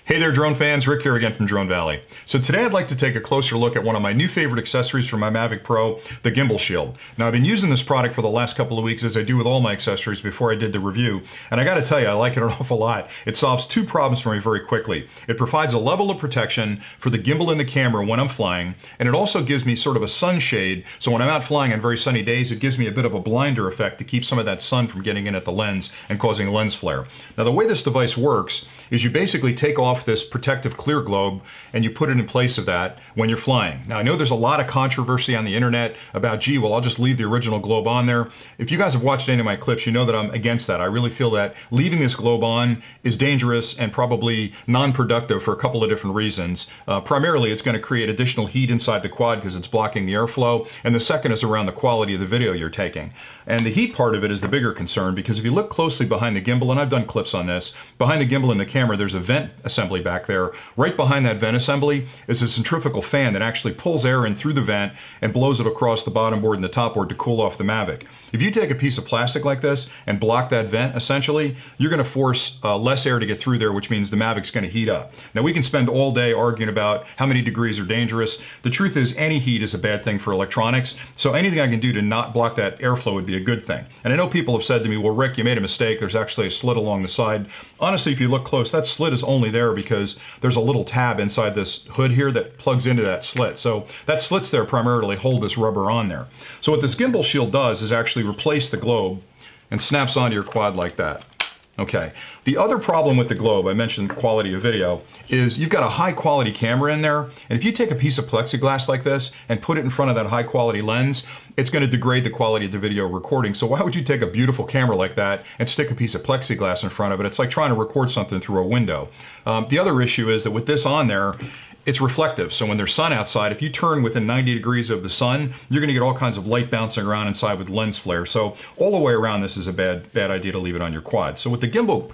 Hey there drone fans, Rick here again from Drone Valley. So today I'd like to take a closer look at one of my new favorite accessories for my Mavic Pro, the Gimbal Shield. Now I've been using this product for the last couple of weeks, as I do with all my accessories before I did the review, and I gotta tell you, I like it an awful lot. It solves two problems for me very quickly. It provides a level of protection for the gimbal and the camera when I'm flying, and it also gives me sort of a sunshade, so when I'm out flying on very sunny days, it gives me a bit of a blinder effect to keep some of that sun from getting in at the lens and causing lens flare. Now the way this device works is you basically take off this protective clear globe and you put it in place of that when you're flying. Now I know there's a lot of controversy on the internet about, gee, well, I'll just leave the original globe on there. If you guys have watched any of my clips, you know that I'm against that. I really feel that leaving this globe on is dangerous and probably non-productive for a couple of different reasons. Primarily, it's going to create additional heat inside the quad because it's blocking the airflow, and the second is around the quality of the video you're taking. And the heat part of it is the bigger concern, because if you look closely behind the gimbal, and I've done clips on this, behind the gimbal and the camera, there's a vent assembly back there. Right behind that vent assembly is a centrifugal fan that actually pulls air in through the vent and blows it across the bottom board and the top board to cool off the Mavic. If you take a piece of plastic like this and block that vent, essentially, you're going to force less air to get through there, which means the Mavic's going to heat up. Now, we can spend all day arguing about how many degrees are dangerous. The truth is, any heat is a bad thing for electronics, so anything I can do to not block that airflow would be a good thing. And I know people have said to me, well, Rick, you made a mistake. There's actually a slit along the side. Honestly, if you look close, that slit is only there because there's a little tab inside this hood here that plugs into that slit. So that slit's there primarily to hold this rubber on there. So what this gimbal shield does is actually replace the globe and snaps onto your quad like that. Okay, the other problem with the globe, I mentioned quality of video, is you've got a high quality camera in there, and if you take a piece of plexiglass like this and put it in front of that high quality lens, it's going to degrade the quality of the video recording. So why would you take a beautiful camera like that and stick a piece of plexiglass in front of it? It's like trying to record something through a window. The other issue is that with this on there, it's reflective, so when there's sun outside, if you turn within 90 degrees of the sun, you're going to get all kinds of light bouncing around inside with lens flare. So all the way around, this is a bad idea to leave it on your quad. So what the gimbal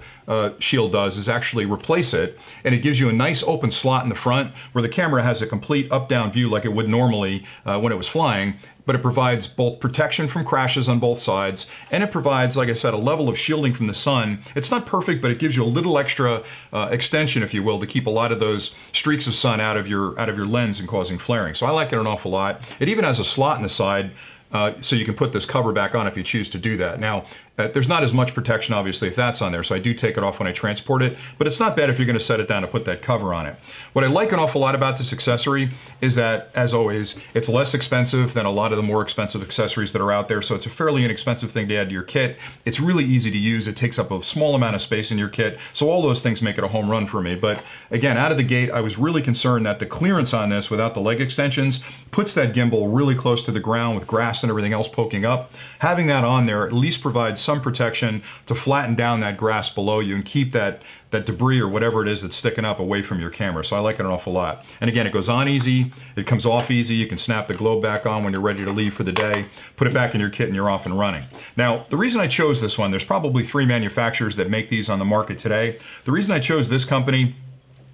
shield does is actually replace it, and it gives you a nice open slot in the front where the camera has a complete up-down view like it would normally when it was flying, but it provides both protection from crashes on both sides, and it provides, like I said, a level of shielding from the sun. It's not perfect, but it gives you a little extra extension, if you will, to keep a lot of those streaks of sun out of your lens and causing flaring. So I like it an awful lot. It even has a slot in the side, so you can put this cover back on if you choose to do that. Now, there's not as much protection, obviously, if that's on there, so I do take it off when I transport it, but it's not bad if you're going to set it down to put that cover on it. What I like an awful lot about this accessory is that, as always, it's less expensive than a lot of the more expensive accessories that are out there, so it's a fairly inexpensive thing to add to your kit. It's really easy to use. It takes up a small amount of space in your kit, so all those things make it a home run for me. But again, out of the gate, I was really concerned that the clearance on this without the leg extensions puts that gimbal really close to the ground with grass and everything else poking up. Having that on there at least provides some protection to flatten down that grass below you and keep that debris or whatever it is that's sticking up away from your camera. So I like it an awful lot. And again, it goes on easy, it comes off easy. You can snap the globe back on when you're ready to leave for the day, put it back in your kit, and you're off and running. Now, the reason I chose this one, there's probably 3 manufacturers that make these on the market today. The reason I chose this company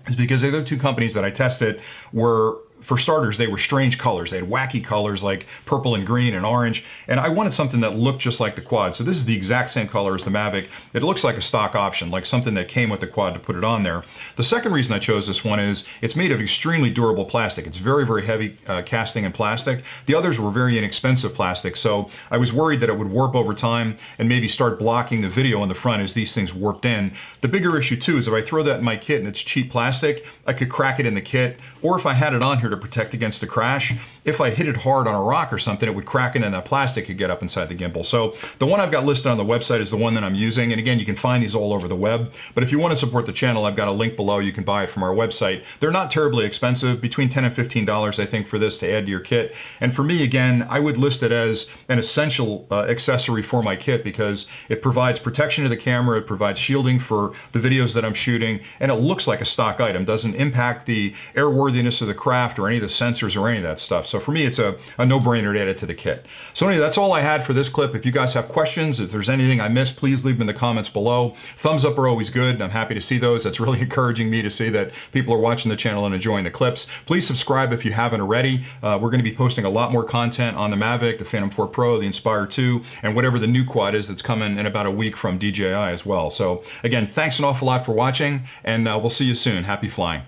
is because the other 2 companies that I tested were, for starters, they were strange colors. They had wacky colors like purple and green and orange, and I wanted something that looked just like the quad. So this is the exact same color as the Mavic. It looks like a stock option, like something that came with the quad to put it on there. The second reason I chose this one is it's made of extremely durable plastic. It's very, very heavy casting and plastic. The others were very inexpensive plastic, so I was worried that it would warp over time and maybe start blocking the video in the front as these things warped in. The bigger issue too is if I throw that in my kit and it's cheap plastic, I could crack it in the kit, or if I had it on here to protect against a crash, if I hit it hard on a rock or something, it would crack and then that plastic could get up inside the gimbal. So the one I've got listed on the website is the one that I'm using, and again, you can find these all over the web, but if you want to support the channel, I've got a link below. You can buy it from our website. They're not terribly expensive, between $10 and $15 I think for this to add to your kit, and for me, again, I would list it as an essential accessory for my kit because it provides protection to the camera, it provides shielding for the videos that I'm shooting, and it looks like a stock item. Doesn't impact the airworthiness of the craft or any of the sensors or any of that stuff. So for me, it's a no-brainer to add it to the kit. So anyway, that's all I had for this clip. If you guys have questions, if there's anything I missed, please leave them in the comments below. Thumbs up are always good. I'm happy to see those. That's really encouraging me to see that people are watching the channel and enjoying the clips. Please subscribe if you haven't already. We're going to be posting a lot more content on the Mavic, the Phantom 4 Pro, the Inspire 2, and whatever the new quad is that's coming in about a week from DJI as well. So again, thanks an awful lot for watching, and we'll see you soon. Happy flying.